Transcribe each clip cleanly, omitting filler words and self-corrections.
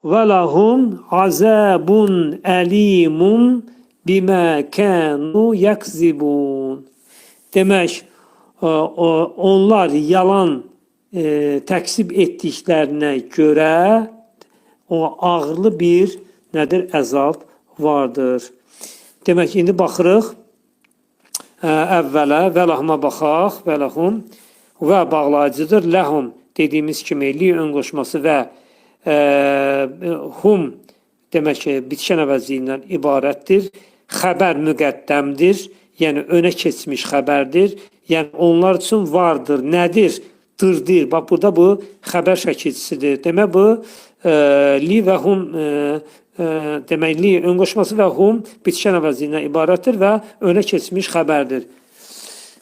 və lahum azabun əlimun bimə kənu yəkzibun. Demək, onlar yalan təksib etdiklərinə görə o ağırlı bir nədir? Əzab vardır. Demək, indi baxırıq əvvələ və lahuma baxaq və lahum və bağlayıcıdır. Ləhum dediyimiz kimi li ön qoşması və hum demək ki, bitişən əvəzliyindən ibarətdir. Xəbər müqəddəmdir, yəni önə keçmiş xəbərdir. Yəni onlar üçün vardır, nədir? Dırdır. Bax, burada bu xəbər şəkilçisidir. Demək, bu li və hum demək, li ön qoşması və hum bitişən əvəzliyindən ibarətdir və önə keçmiş xəbərdir.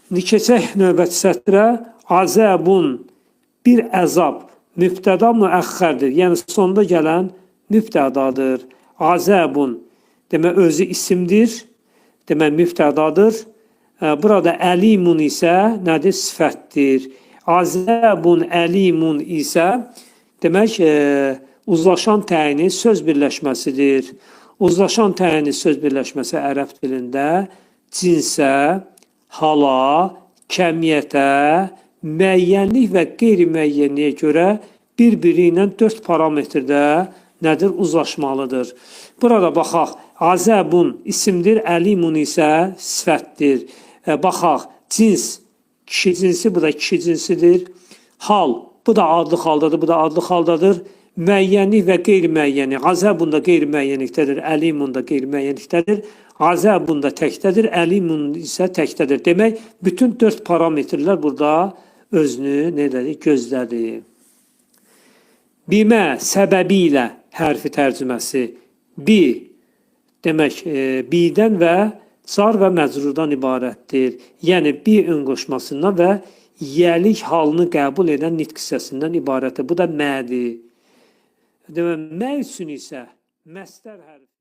İndi keçək növbəti sətrə. Azəbun bir əzab mübtəda müəxxərdir. Yəni sonda gələn mübtədadır. Azəbun demək özü isimdir. Demək mübtədadır. Burada əlimun isə nədir? Sifətdir. Azəbun əlimun isə demək uzlaşan təyini söz birləşməsidir. Uzlaşan təyini söz birləşməsi ərəb dilində cinsə, hala, kəmiyyətə, müəyyənlik və qeyri-müəyyənliyə görə bir-biri ilə 4 parametrdə nədir? Uzlaşmalıdır. Burada baxaq, azəbun isimdir, əlimun isə sifətdir. Baxaq, cins, kişi cinsi, bu da kişi cinsidir. Hal, bu da adlı haldadır, bu da adlı haldadır. Müəyyənlik və qeyri-müəyyənlik. Azəbun da qeyri-müəyyənlikdədir, əlimun da qeyri-müəyyənlikdədir. Azəbun da təkdədir, əlimun isə təkdədir. Demək, bütün 4 parametrlər burada özünü nedədir? Gözlədir. Bimə səbəbi ilə hərfi tərcüməsi. Bi demək, bidən və car və məcrurdan ibarətdir. Yəni, bi ön qoşmasından və yəlik halını qəbul edən nitq hissəsindən ibarətdir. Bu da mədir. Demək, mə üçün isə məstər hərfi.